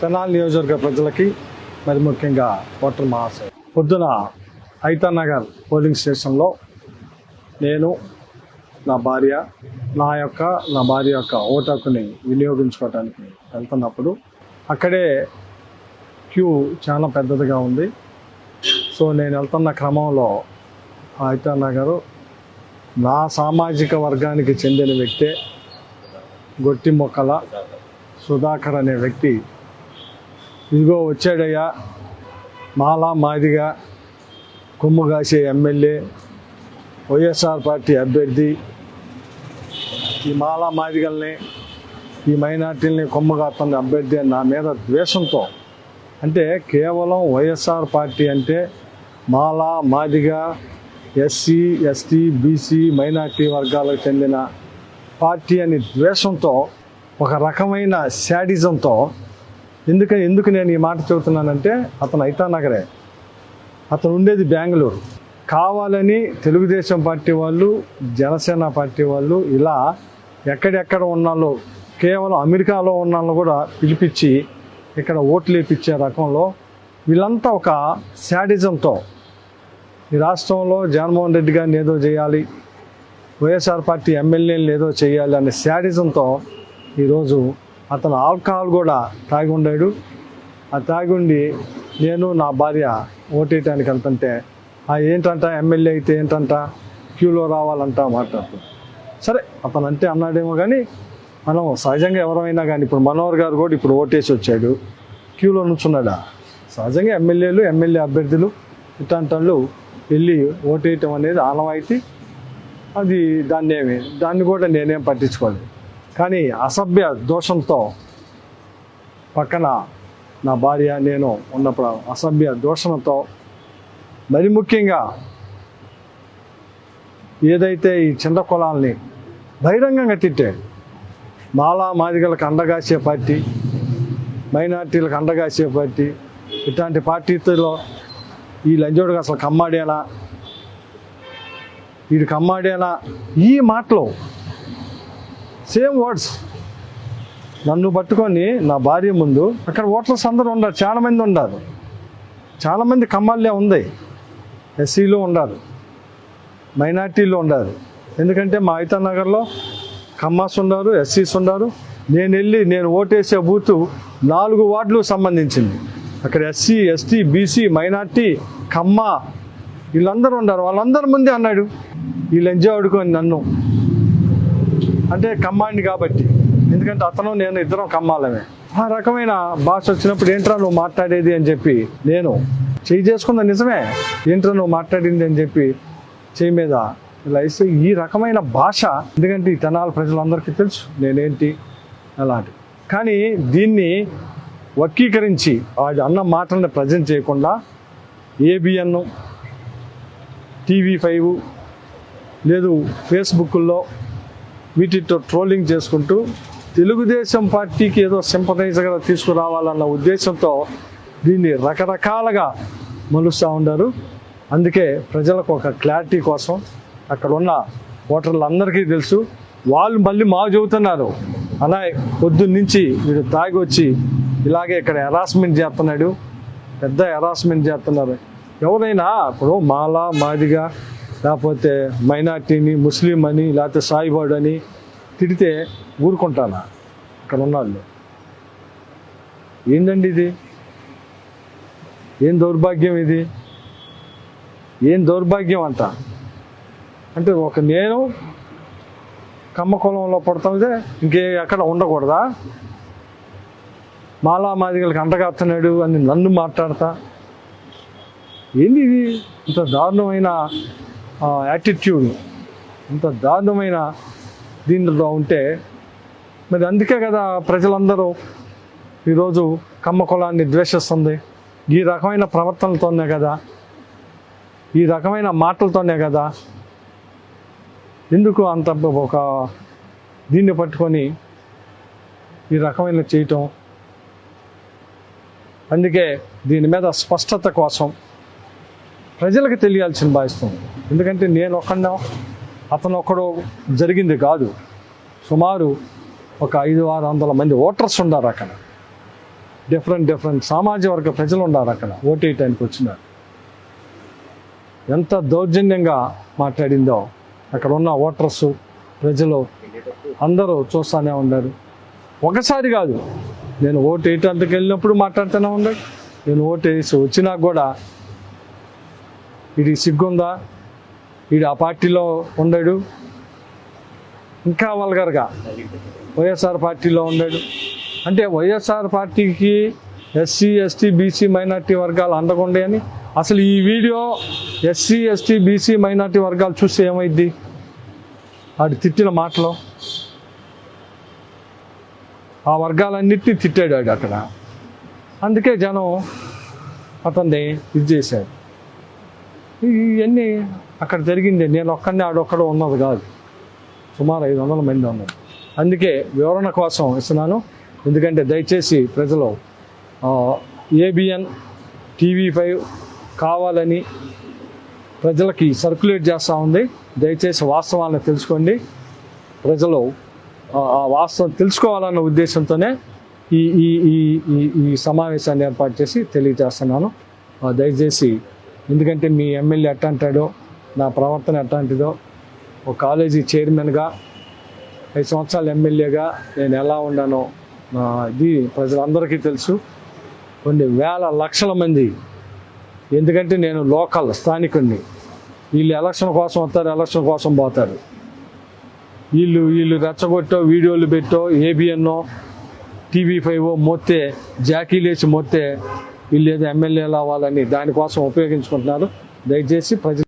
తెనాలి నియోజకవర్గ ప్రజలకి మరి ముఖ్యంగా ఓటర్ మహాశయ పొద్దున ఐతానగర్ పోలింగ్ స్టేషన్లో నేను నా భార్య యొక్క ఓటు హక్కుని వినియోగించుకోవడానికి వెళ్తున్నప్పుడు అక్కడే క్యూ చాలా పెద్దదిగా ఉంది. సో నేను వెళ్తున్న క్రమంలో ఐతానగర్ నా సామాజిక వర్గానికి చెందిన వ్యక్తే గొట్టి మొక్కల సుధాకర్ అనే వ్యక్తి ఇదిగో వచ్చాడయ్యా, మాలా మాదిగా కొమ్ము కాసే ఎమ్మెల్యే, వైఎస్ఆర్ పార్టీ అభ్యర్థి, ఈ మాలా మాదిగల్ని ఈ మైనార్టీలని కొమ్ము కాస్తున్న అభ్యర్థి అని నా మీద ద్వేషంతో, అంటే కేవలం వైఎస్ఆర్ పార్టీ అంటే మాలా Madiga SC ST BC minority వర్గాలకు చెందిన పార్టీ అని ద్వేషంతో, ఒక రకమైన శాడిజంతో ఎందుకు నేను ఈ మాట చెబుతున్నానంటే అతను ఐతానగరే, అతను ఉండేది బెంగళూరు. కావాలని తెలుగుదేశం పార్టీ వాళ్ళు, జనసేన పార్టీ వాళ్ళు ఇలా ఎక్కడెక్కడ ఉన్నాలో, కేవలం అమెరికాలో ఉన్నాళ్ళు కూడా పిలిపించి ఇక్కడ ఓట్లు వేయించే రకంలో వీళ్ళంతా ఒక శాడిజంతో ఈ రాష్ట్రంలో జగన్మోహన్ రెడ్డి గారిని ఏదో చేయాలి, వైఎస్ఆర్ పార్టీ ఎమ్మెల్యేలను ఏదో చేయాలి అనే శాడిజంతో ఈరోజు అతను ఆల్కహాల్ కూడా తాగి ఉండాడు. ఆ తాగి ఉండి నేను నా భార్య ఓటేయటానికి వెళ్తుంటే ఏంటంట ఎమ్మెల్యే అయితే ఏంటంట క్యూలో రావాలంట మాట్లాడుతూ. సరే అతను అంటే అన్నాడేమో కానీ మనం సహజంగా ఎవరైనా కానీ ఇప్పుడు మనోహర్ గారు కూడా ఇప్పుడు ఓటేసి వచ్చాడు, క్యూలో నుంచున్నాడా. సహజంగా ఎమ్మెల్యే అభ్యర్థులు ఇట్లాంటి వాళ్ళు వెళ్ళి ఓటేయటం అనేది ఆనవాయితీ. అది దాన్ని కూడా నేనేం పట్టించుకోలేదు. కానీ అసభ్య దోషంతో పక్కన నా భార్య నేను ఉన్నప్పుడు అసభ్య దోషంతో మరి ముఖ్యంగా ఏదైతే ఈ చిన్న కులాల్ని బహిరంగంగా తిట్టాడు, మాలా మాదిగలకు అండగాసే పార్టీ, మైనార్టీలకు అండగాసే పార్టీ, ఇట్లాంటి పార్టీలో ఈ లంజోడుగా అసలు కమ్మాడేనా, వీడు కమ్మాడేనా, ఈ మాటలు సేమ్ వర్డ్స్ నన్ను పట్టుకొని నా భార్య ముందు. అక్కడ ఓటర్స్ అందరూ ఉన్నారు, చాలామంది ఉన్నారు, చాలామంది కమ్మాళ్ళే ఉంది, ఎస్సీలో ఉన్నారు, మైనార్టీలో ఉన్నారు. ఎందుకంటే మా ఐతానగర్లో కమ్మాస్ ఉన్నారు, ఎస్సీస్ ఉన్నారు. నేను ఓటేసే బూతు 4 వార్డులకు సంబంధించింది. అక్కడ ఎస్సీ ఎస్టీ బీసీ మైనార్టీ కమ్మ వీళ్ళందరూ ఉన్నారు. వాళ్ళందరి ముందే అన్నాడు ఈ లంజా ఆడుకొని నన్ను, అంటే కమ్మాడిని కాబట్టి, ఎందుకంటే అతను నేను ఇద్దరం కమ్మాలమే. ఆ రకమైన భాష వచ్చినప్పుడు ఏంట్రా నువ్వు మాట్లాడేది అని చెప్పి నేను చేయి చేసుకున్న నిజమే, ఏంట్రా నువ్వు మాట్లాడింది అని చెప్పి చేయి మీద ఇలా ఇస్తే ఈ రకమైన భాష, ఎందుకంటే ఈ తెనాలి ప్రజలందరికీ తెలుసు నేనేంటి అలాంటి. కానీ దీన్ని వక్రీకరించి వాడి అన్న మాటలను ప్రజెంట్ చేయకుండా ఏబిఎన్, TV5 లేదు ఫేస్బుక్లో వీటితో ట్రోలింగ్ చేసుకుంటూ తెలుగుదేశం పార్టీకి ఏదో సింపథైజర్గా తీసుకురావాలన్న ఉద్దేశంతో దీన్ని రకరకాలుగా మలుస్తూ ఉన్నారు. అందుకే ప్రజలకు ఒక క్లారిటీ కోసం అక్కడ ఉన్న ఓటర్లందరికీ తెలుసు. వాళ్ళు మళ్ళీ మాకు చెబుతున్నారు, అలా పొద్దున్నుంచి వీడు తాగి వచ్చి ఇలాగే ఇక్కడ హెరాస్మెంట్ చేస్తున్నాడు, పెద్ద హెరాస్మెంట్ చేస్తున్నారు. ఎవరైనా ఇప్పుడు మాలా మాదిగా లేకపోతే మైనార్టీని ముస్లిం అని లేకపోతే సాయిబాడు అని తిడితే ఊరుకుంటానా? అక్కడ ఉన్నాళ్ళు ఏందండి ఇది? ఏం దౌర్భాగ్యం ఇది? ఏం దౌర్భాగ్యం అంట అంటే నేను కమ్మ కులంలో పుడతాందే ఇంకే ఎక్కడ ఉండకూడదా? మాలా మాదిగలకు అంటగాస్తున్నాడు అని నన్ను మాట్లాడతా ఏంది ఇది? ఇంత దారుణమైన యాటిట్యూడ్, ఇంత దారుణమైన దీనిలో ఉంటే మరి అందుకే కదా ప్రజలందరూ ఈరోజు కమ్మ కులాన్ని ద్వేషిస్తుంది. ఈ రకమైన ప్రవర్తనలతోనే కదా, ఈ రకమైన మాటలతోనే కదా. ఎందుకు అంత ఒక దీన్ని పట్టుకొని ఈ రకమైన చేయటం? అందుకే దీని మీద స్పష్టత కోసం ప్రజలకు తెలియాల్సిన భావిస్తుంది. ఎందుకంటే నేను ఒక్కడో అతను ఒక్కడో జరిగింది కాదు, సుమారు ఒక 500-600 మంది ఓటర్స్ ఉన్నారు అక్కడ. డిఫరెంట్ సామాజిక వర్గ ప్రజలు ఉన్నారు అక్కడ ఓటు వేయటానికి వచ్చినారు. ఎంత దౌర్జన్యంగా మాట్లాడిందో అక్కడ ఉన్న ఓటర్స్ ప్రజలు అందరూ చూస్తూనే ఉన్నారు. ఒకసారి కాదు, నేను ఓటు వేయటానికి వెళ్ళినప్పుడు మాట్లాడుతూనే ఉన్నాడు. నేను ఓటు వేసి వచ్చినా కూడా ఇది సిగ్గుందా, వీడు ఆ పార్టీలో ఉన్నాడు, ఇంకా వల్గర్గా వైఎస్ఆర్ పార్టీలో ఉన్నాడు అంటే వైఎస్ఆర్ పార్టీకి ఎస్సీ ఎస్టీ బీసీ మైనార్టీ వర్గాలు అండగుండే అని. అసలు ఈ video SC ST BC minority వర్గాలు చూస్తే ఏమైద్ది? వాడు తిట్టిన మాటలు ఆ వర్గాలన్నిటినీ తిట్టాడు వాడు అక్కడ. అందుకే జనం అతన్ని ఇది చేశాడు. ఇవన్నీ అక్కడ జరిగింది. నేను ఒక్కడిని ఆడొక్కడో ఉన్నది కాదు, సుమారు 500 మంది ఉన్నారు. అందుకే వివరణ కోసం ఇస్తున్నాను. ఎందుకంటే దయచేసి ప్రజలు ABN TV5 కావాలని ప్రజలకి సర్క్యులేట్ చేస్తూ ఉంది. దయచేసి వాస్తవాలను తెలుసుకోండి. ప్రజలు ఆ వాస్తవం తెలుసుకోవాలన్న ఉద్దేశంతోనే ఈ ఈ ఈ ఈ సమావేశాన్ని ఏర్పాటు చేసి తెలియజేస్తున్నాను. దయచేసి, ఎందుకంటే మీ ఎమ్మెల్యే ఎట్ట అంటాడో, నా ప్రవర్తన ఎట్లాంటిదో, ఒక కాలేజీ చైర్మన్గా 5 సంవత్సరాలు ఎమ్మెల్యేగా నేను ఎలా ఉన్నానో ఇది ప్రజలందరికీ తెలుసు. కొన్ని వేల లక్షల మంది, ఎందుకంటే నేను లోకల్ స్థానికుడిని, వీళ్ళు ఎలక్షన్ కోసం వస్తారు, ఎలక్షన్ కోసం పోతారు. వీళ్ళు రెచ్చగొట్టో వీడియోలు పెట్టో ABN TV5 మొత్తే జాకీలేసి మొత్తే వీళ్ళు ఏదో ఎమ్మెల్యేలు అవ్వాలని దానికోసం ఉపయోగించుకుంటున్నారు. దయచేసి ప్రజలు